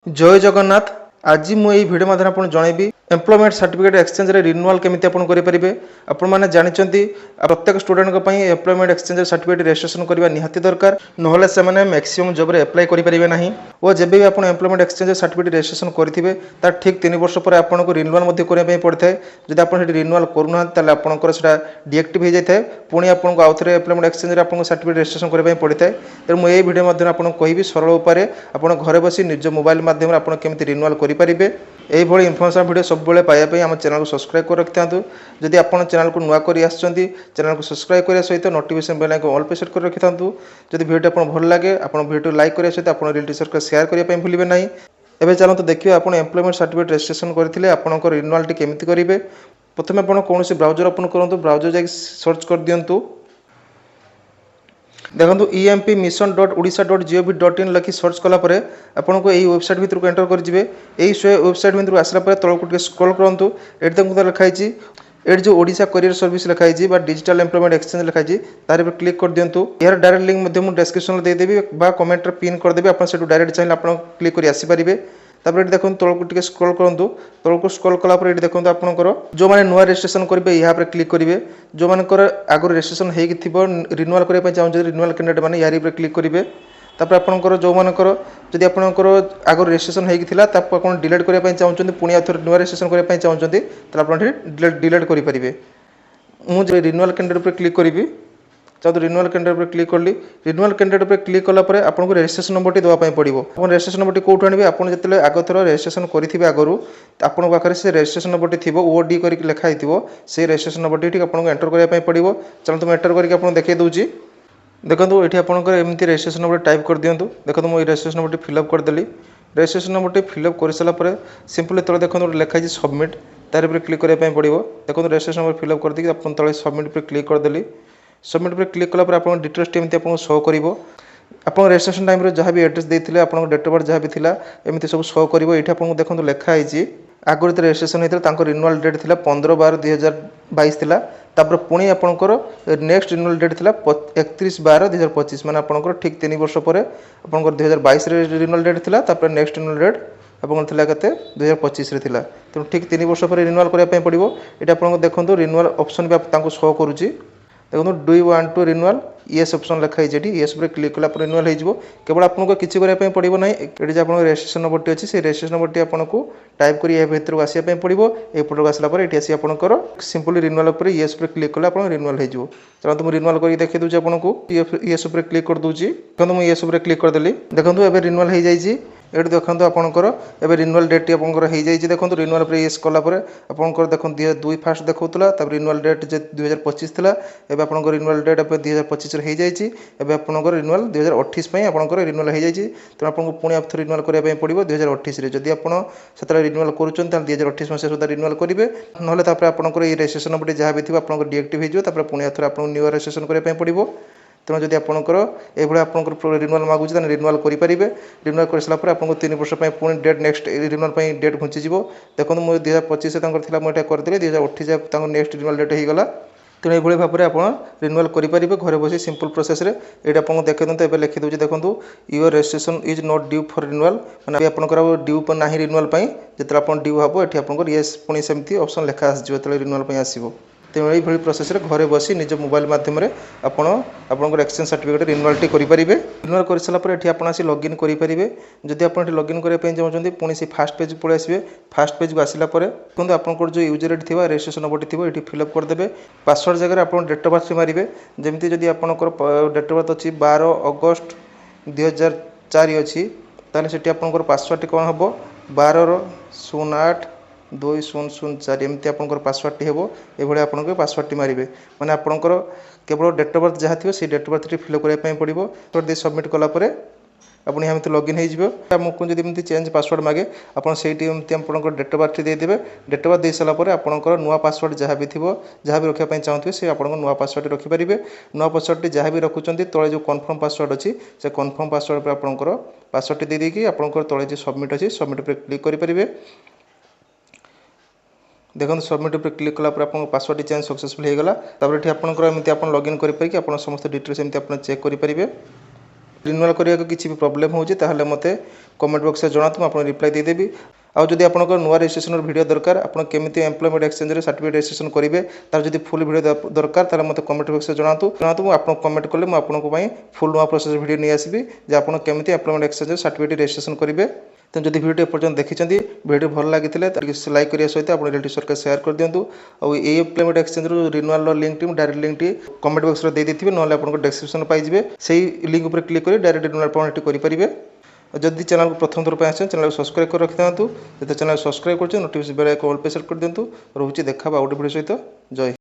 जय जगन्नाथ। आज मुझे भिडियो माध्यम आपको जनइबी एम्प्लॉयमेंट सर्टिफिकेट एक्सचेंज रे रिन्यूअल केमिति आपन करि परिबे। आपण माने जानिचंती प्रत्येक स्टूडेंट को पई एम्प्लॉयमेंट एक्सचेंज सर्टिफिकेट रजिस्ट्रेशन करबा निहाती दरकार, नहले से माने मैक्सिमम जॉब रे अप्लाई करि परिबे नाही। ओ जेबे भी आपण एम्प्लॉयमेंट एक्सचेंज सर्टिफिकेट रजिस्ट्रेशन करथिबे तार ठीक 3 वर्ष पर आपन को रिन्यूअल मध्ये करिया पई पड़थाय। जदि आपन हेटी रिन्यूअल करूना ताले आपनकर सेटा डीएक्टिव हो जाय पुणी आपन को आउथरे एम्प्लॉयमेंट एक्सचेंज रे आपन सर्टिफिकेट रजिस्ट्रेशन करबा पई पड़थाय। तर मु एई वीडियो माध्यम आपन कहबी सरल उपाय आपन घरे बसी निज मोबाइल माध्यम आपन केमिति रिन्यूअल करि परिबे। यही इनफर्मेशन वीडियो सब बेले पाइबा आम चैनल को सब्सक्राइब कर रखि था। जदि आप चैनल को नुआ कर चैनल को सब्सक्राइब करने सहित नोटिफिकेशन बेल आइकन ऑल पे सेट कर रखि था। जदि वीडियो आपको भल लगे आप वीडियो लाइक करने सहित आप रिलेटिव सर्कल शेयर करने भूलें ना। एवं चलते देखिए आप एम्प्लॉयमेंट सर्टिफिकेट रजिस्ट्रेशन करते आपंकर रिन्यूअल केमी करेंगे। प्रथम आप कौन ब्राउजर ओपन करूँ, ब्राउजर जा सर्च कर दिंतु। देखो empmission.odisha.gov.in लिखि सर्च कलापर आपन को यही वेबसाइट भितर को एंटर करेंगे। यही वेबसाइट भितर आसला तौक टे स्क्रॉल करूँ। ये देखो लिखाई ये जो ओडिशा करियर सर्विस लिखाई डिजिटल एम्प्लॉयमेंट एक्सचेंज लिखाई तार पर क्लिक कर दिंतु। यार डायरेक्ट लिंक मुझे डिस्क्रिप्शन देदेवी कमेंट पिन करदेवी। आप डायरेक्ट चाहिए आप क्लिक कर आसीपारे। तापर ये देखो तौक टे स्क्रॉल करूँ। तौक स्क्रॉल कलापर ये देखो आपंकर जो मैंने नुआ रजिस्ट्रेशन करेंगे यहाँ पर क्लिक करेंगे। जो मानकर आगु रजिस्ट्रेशन हो रिन्यूअल करने चाहते रिन्यूअल कैंडिडेट मैंने यार क्लिक करेंगे। तापर आपंकर जो मानकर जदि आपंकर आगु रजिस्ट्रेशन होता डिलीट करने चाहते पुणी आउ नुआ रजिस्ट्रेशन करने चाहते तो डिलीट करेंगे। मुझे रिन्यूअल कैंडिडेट पर क्लिक करी चाहते रिन्यूअल कैंडिडेट पर क्लिक कली। रिन्यूअल कैंडिडेट पर क्लिक कलापर आपको रजिस्ट्रेशन नंबर देवाई पड़ो। आप रजिस्ट्रेशन नंबर कौटू आने आपड़ जो आग थर रजिस्ट्रेशन करेंगे आगु आपन पाखे से रजिस्ट्रेशन नंबर थी ओडी कर लिखाई से रजिस्ट्रेशन नंबर टी आपको एंटर करने पड़ो। चलो तुम एंटर करके देखे दूसरी। देखो ये आपंकर एमती रजिस्ट्रेशन नंबर टाइप कर दिंतु। देखो मुझे रजिस्ट्रेशन नंबर फिलअप करदेली। रजिस्ट्रेशन नंबर फिलअप कर सारापर सिंपली तले देखो लिखाई सबमिट तार पर क्लिक करने पड़ो। देखो रजिस्ट्रेशन नंबर फिलअप कर दी तले सबमिट पर क्लिक करदेली। सबमिट पर क्लिक कलापर आप डिटेल्स टी आपको शो कर आप रजिस्ट्रेशन टाइम जहाँ भी एड्रेस देते आप डेट ऑफ बर्थ जहाँ भी था एमती सब शो कर। ये आपको देखो लिखाई आगुरी तो रजिस्ट्रेशन होता है रिन्यूअल डेट था 15/12/2022 था। तापर पुणी आपंकर नेक्स्ट रिन्यूअल डेट था 31/12/2025 मैंने आपंकर ठीक 3 वर्ष पर आपंकर 2022 रिन्यूअल डेट था। तापर नेक्स्ट रिन्यूअल डेट आपंकर के 2025 था। तेणु ठीक 3 वर्ष पर रिन्यूअल करने पड़ो। ये आपको देखो रिन्यूअल ऑप्शन भी आपको शो करुच्ची। देखो do you want to renewal yes option लिखाई येस पर क्लिक कला रिन्यूअल हो केवल आपको किसी करने पड़ो ना। ये जो आप रजिस्ट्रेशन नंबर टी अच्छी से रजिस्ट्रेशन नंबर टी आपको टाइप कर भर को आसापी पड़ो। एपट को आसला ये आसी आपंकर सिंपली रिन्यूअल पर येस पर क्लिक कला रिन्यूअल हो। चलो मुझे रिन्यूअल कर देखी दूसरी आपको येस पर क्लिक कर दूसरी। देखो मुझे येस पर क्लिक करदेली। देखो ये रिन्यूअल हो जाए। ये देखो आपंकर एवं रिन्यूअल डेट आपंकर हो जाए। देखो रिन्यूअल पर येस कलापर आपंकर देखो 2002 फास्ट देखा तब रिन्यूअल डेट 2025 था। एवं आपंकर रिन्यूअल डेट 2025 हो जाए। आपंकर रिन्यूअल 2028 आपंकर रिन्यूअल हो जाए। तेणु आपको पुणी आप रिन्यूअल करने पड़ो 2028 जदि आप रिन्यूअल करुँच 2028 मसीहा सुधा रिन्यूअल करेंगे। ना आपंकर ये रजिस्ट्रेशन नंबर जहाँ भी थी आप डीएक्टिव हो पुणी आउ आपको न्यू रजिस्ट्रेशन करने पड़ो। तेणु जब आपंकर ये आपंकर रिन्यूअल मागुच रिन्यूअल करेंगे। रिन्यूअल कर सारापर आपको 3 वर्ष पुणी डेट नेक्स्ट रिन्यूअल डेट घुंचीज। देखो मुझे 2025 मुझे करदेली 2028 नेक्स्ट रिन्यूअल डेट होगा। तेणु ये भाव में आप रिन्यूअल करेंगे घर बस सिंपल प्रोसेस रे। ये आपको देखते हैं लिखी दूसरी। देखो your registration is not due for renewal मैंने आपंकर ड्यू ना रिन्यूअल जो आप ड्यू हम ये आपंकर येस पुणी सेमती ऑप्शन लिखा आसो रिन्यूअल आसो। तेणु ये प्रोसेस रे घरे बसी निज मोबाइल माध्यम आपंकर एक्सचेंज सर्टिफिकेट रिन्यूअल करेंगे। रिन्यूअल कर सारापर ये आप लॉगिन करेंगे। जदि आप लॉगिन करने चाहते पुणी से फास्ट पेज पलि आसवे। फास्ट पेज को आसला देखो आपंकर जो यूजर आईडी थी रजिस्ट्रेशन नंबर थी ये फिलअप करदे। पासवर्ड जगह आप डेट ऑफ बर्थ मारे जमी जदि आपंकर डेट ऑफ बर्थ अच्छी 12 अगस्त 2004 अच्छी ताले से आपंकर पासवर्ड कौन हम 12/08/2004 एमती आपंकर पासवर्ड टी हम ये आपंकर पासवर्ड टी मारे मैंने आपंकर केवल डेट ऑफ बर्थ जहाँ थी से डेट ऑफ बर्थ फिलअप करने पड़ो। सबमिट कलापर आप यहाँ लॉगिन होमको जब चेंज पासवर्ड मागे आप आपंकर डेट ऑफ बर्थ देदेवे। डेट ऑफ बर्थ दे सारापर आपंकर नुआ पासवर्ड जहाँ भी थी जहाँ भी रखापी चाहते से आप नुआ पासवर्ड रखिपारे। नुआ पासवर्ड जहाँ भी रखुच्च तले जो कन्फर्म पासवर्ड अच्छी से कन्फर्म पासवर्ड पर आपंकर पासवर्ड टी देदेकि आपंकर तले जो सबमिट अच्छी सबमिट पर क्लिक करेंगे। देखो सबमिट पर क्लिक कलापर आप पासवर्ड चेंज सक्सेसफुल होगा। तापर ये आपंकर एमती आप लॉगिन करेंगे आप समस्त डिटेल्स एमती आप चेक करेंगे। रिन्यूअल करिया किसी भी प्रॉब्लम होउछि ताहले मते कमेंट बॉक्स रे जणातु आपण रिप्लाई दे देबी। आ जदि आपनकर नुआ रजिस्ट्रेशन वीडियो दरकार आपण केमिति एम्प्लॉयमेंट एक्सचेंज रे सर्टिफिकेट रजिस्ट्रेशन करिवे तार जदि फुल वीडियो दरकार तार मते कमेंट बॉक्स रे जणातु मु आपण कमेंट करले मु आपनको पई फुल नुआ प्रोसेस वीडियो नै आसीबी जे आपण केमिति एम्प्लॉयमेंट एक्सचेंज रे सर्टिफिकेट रजिस्ट्रेशन करिवे। तो जदि वीडियो पर्यटन देखी वीडियो भल लगी लाइक करने सहित आप रिलेटिव सर्कल शेयर कर दिंतु। और ये employment exchange renewal link T direct link T comment box में दे देथिबे ना आपको डिस्क्रिप्शन पाइबे सही लिंक पर क्लिक कर डायरेक्ट रिन्यूअल पेमेंट करेंगे। जदि चैनल को प्रथम थर पर चैनल को सब्सक्राइब कर रखि था चैनल सब्सक्राइब कर नोटिफिकेशन बेल आइकन ऑल पे सेट कर दिंतु। रोचे देखा आउट वीडियो सहित जय।